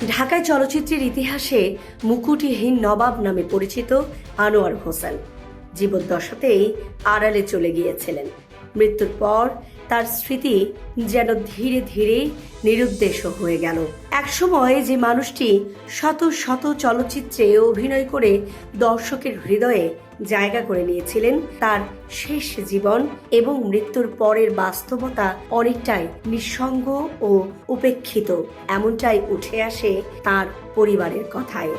ঢাকায় চলচ্চিত্রের ইতিহাসে মুকুটহীন নবাব নামে পরিচিত আনোয়ার হোসেন জীবদ্দশাতেই আড়ালে চলে গিয়েছিলেন। মৃত্যুর পর তার স্মৃতি যেন ধীরে ধীরে নিরুদ্দেশ হয়ে গেল। একসময় যে মানুষটি শত শত চলচ্চিত্রে অভিনয় করে দর্শকের হৃদয়ে জায়গা করে নিয়েছিলেন, তার শেষ জীবন এবং মৃত্যুর পরের বাস্তবতা অনেকটাই নিঃসঙ্গ ও উপেক্ষিত, এমনটাই উঠে আসে তার পরিবারের কথায়।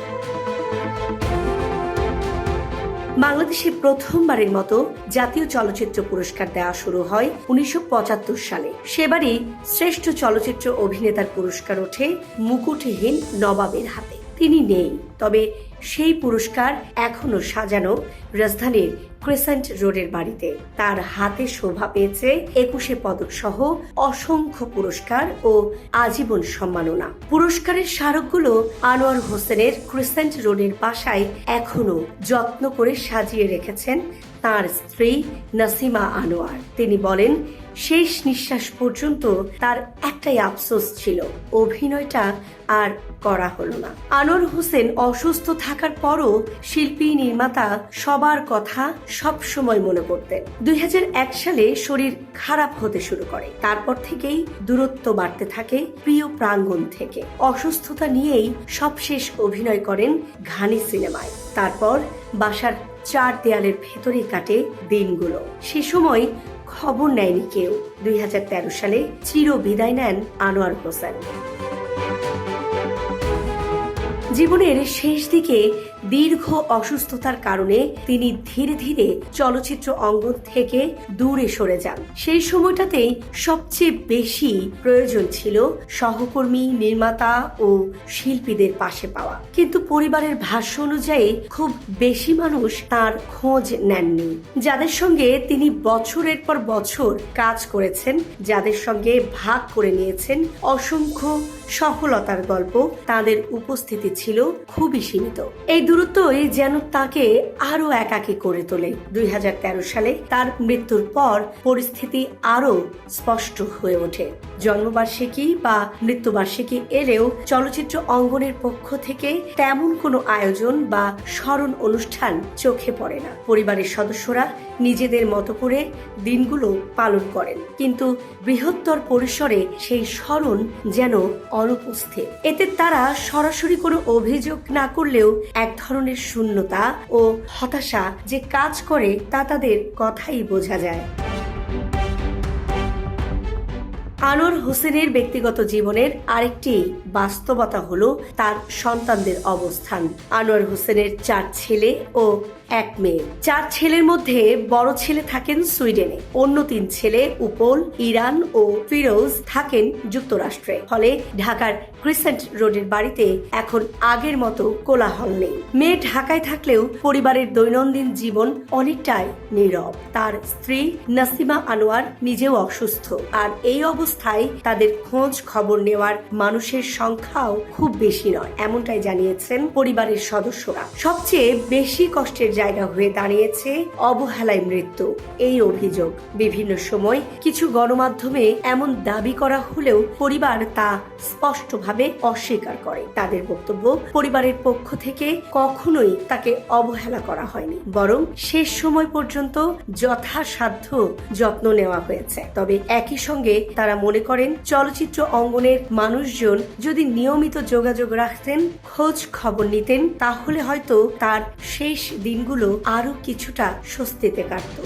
বাংলাদেশে প্রথমবারের মতো জাতীয় চলচ্চিত্র পুরস্কার দেওয়া শুরু হয় 1975 সালে। সেবারই শ্রেষ্ঠ চলচ্চিত্র অভিনেতার পুরস্কার ওঠে মুকুটহীন নবাবের হাতে। তিনি নেই, তবে সেই পুরস্কার এখনো সাজানো রাজধানীর ক্রিসেন্ট রোডের বাড়িতে। তার হাতে শোভা পেয়েছে 21 পদক সহ অসংখ্য পুরস্কার ও আজীবন সম্মাননা। পুরস্কারের স্মারকগুলো আনোয়ার হোসেনের ক্রিসেন্ট রোডের বাসায় এখনো যত্ন করে সাজিয়ে রেখেছেন তার স্ত্রী নাসিমা আনোয়ার। তিনি বলেন, শেষ নিঃশ্বাস পর্যন্ত তার একটাই আফসোস ছিল, অভিনয়টা আর করা হলো না। আনোয়ার হোসেন অসুস্থ থাকার পরও শিল্পী নির্মাতা সবার কথা সব সময় মনে করতেন। 2001 সালে শরীর খারাপ হতে শুরু করে। তারপর থেকেই দূরত্ব বাড়তে থাকে প্রিয় প্রাঙ্গণ থেকে। অসুস্থতা নিয়েই সবশেষ অভিনয় করেন ঘানি সিনেমায়। তারপর বাসার 4 দেয়ালের ভেতরেই কাটে দিনগুলো। সে সময় খবর নেয়নি কেউ। 2013 সালে চির বিদায় নেন আনোয়ার হোসেন। জীবনের শেষ দিকে দীর্ঘ অসুস্থতার কারণে তিনি ধীরে ধীরে চলচ্চিত্র অঙ্গন থেকে দূরে সরে যান। সেই সময়টাতেই সবচেয়ে বেশি প্রয়োজন ছিল সহকর্মী, নির্মাতা ও শিল্পীদের পাশে পাওয়া। কিন্তু পরিবারের ভাষ্য অনুযায়ী খুব বেশি মানুষ তার খোঁজ নেননি। যাদের সঙ্গে তিনি বছরের পর বছর কাজ করেছেন, যাদের সঙ্গে ভাগ করে নিয়েছেন অসংখ্য সফলতার গল্প, তাদের উপস্থিতি ছিল খুবই সীমিত। এই দূরত্বই যেন তাকে আরো একাকী করে তোলে। 2013 সালে তার মৃত্যুর পর পরিস্থিতি আরো স্পষ্ট হয়ে ওঠে। জন্মবার্ষিকী বা মৃত্যুবার্ষিকী এলেও চলচ্চিত্র অঙ্গনের পক্ষ থেকে তেমন কোনো আয়োজন বা স্মরণ অনুষ্ঠান চোখে পড়ে না। পরিবারের সদস্যরা নিজেদের মতো করে দিনগুলো পালন করেন, কিন্তু বৃহত্তর পরিসরে সেই স্মরণ যেন অনুপস্থিত। এতে তারা সরাসরি কোনো অভিযোগ না করলেও এক ধরনের শূন্যতা ও হতাশা যে কাজ করে তা তাদের কথাই বোঝা যায়। আনোয়ার হোসেনের ব্যক্তিগত জীবনের আরেকটি বাস্তবতা হলো তার সন্তানদের অবস্থান। আনোয়ার হোসেনের 4 ছেলে ও 1 মেয়ে। 4 ছেলের মধ্যে বড় ছেলে থাকেন সুইডেনে, অন্য 3 ছেলে উপল, ইরান ও ফিরোজ থাকেন যুক্তরাষ্ট্রে। ফলে ঢাকার ক্রিসেন্ট রোডের বাড়িতে এখন আগের মতো কোলাহল নেই। মেয়ে ঢাকায় থাকলেও পরিবারের দৈনন্দিন জীবন অনেকটাই নীরব। তার স্ত্রী নাসিমা আনোয়ার নিজেও অসুস্থ, আর এই অবস্থায় তাদের খোঁজ খবর নেওয়ার মানুষের সংখ্যাও খুব বেশি নয়, এমনটাই জানিয়েছেন পরিবারের সদস্যরা। সবচেয়ে বেশি কষ্টের জায়গা হয়ে দাঁড়িয়েছে অবহেলায় মৃত্যু, এই অভিযোগ। বিভিন্ন সময় কিছু গণমাধ্যমে এমন দাবি করা হলেও পরিবার তা স্পষ্টভাবে অস্বীকার করে। তাদের বক্তব্য, পরিবারের পক্ষ থেকে কখনোই তাকে অবহেলা করা হয়নি, বরং শেষ সময় পর্যন্ত যথাসাধ্য যত্ন নেওয়া হয়েছে। তবে একই সঙ্গে তারা মনে করেন চলচ্চিত্র অঙ্গনের মানুষজন যদি নিয়মিত যোগাযোগ রাখতেন, খোঁজ খবর নিতেন, তাহলে হয়তো তার শেষ দিনগুলো আরো কিছুটা স্বস্তিতে কাটত।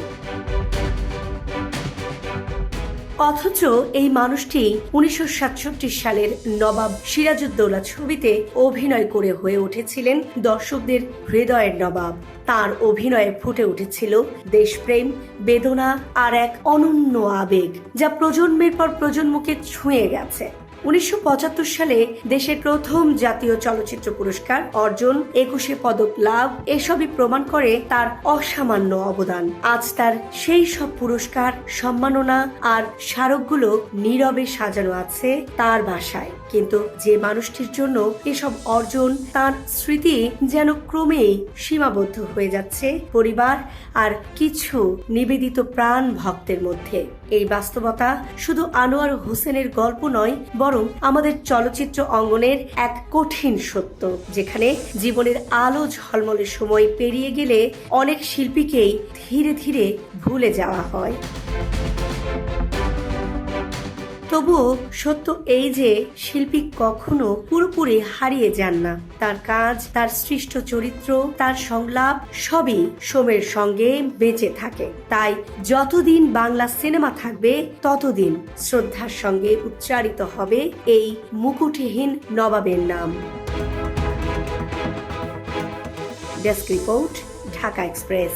অথচ এই মানুষটি 1967 সালের নবাব সিরাজউদ্দৌলা ছবিতে অভিনয় করে হয়ে উঠেছিলেন দর্শকদের হৃদয়ের নবাব। তার অভিনয়ে ফুটে উঠেছিল দেশপ্রেম, বেদনা আর এক অনন্য আবেগ, যা প্রজন্মের পর প্রজন্মকে ছুঁয়ে গেছে। 1975 সালে দেশের প্রথম জাতীয় চলচ্চিত্র পুরস্কার অর্জন, 21 পদক লাভ, এসবই প্রমাণ করে তার অসামান্য অবদান। আজ তার সেই সব পুরস্কার, সম্মাননা আর স্মারকগুলো নীরবে সাজানো আছে তার বাসায়। কিন্তু যে মানুষটির জন্য এসব অর্জন, তার স্মৃতি যেন ক্রমেই সীমাবদ্ধ হয়ে যাচ্ছে পরিবার আর কিছু নিবেদিত প্রাণ ভক্তের মধ্যে। এই বাস্তবতা শুধু আনোয়ার হোসেনের গল্প নয়, বরং বরং আমাদের চলচ্চিত্র অঙ্গনের এক কঠিন সত্য, যেখানে জীবনের আলো ঝলমলে সময় পেরিয়ে গেলে অনেক শিল্পীকেই ধীরে ধীরে ভুলে যাওয়া হয়। তবুও সত্য এই যে শিল্পী কখনো পুরোপুরি হারিয়ে যান না। তার কাজ, তার সৃষ্ট চরিত্র, তার সংলাপ সবই সময়ের সঙ্গে বেঁচে থাকে। তাই যতদিন বাংলা সিনেমা থাকবে ততদিন শ্রদ্ধার সঙ্গে উচ্চারিত হবে এই মুকুটহীন নবাবের নাম। Desk report, Dhaka express.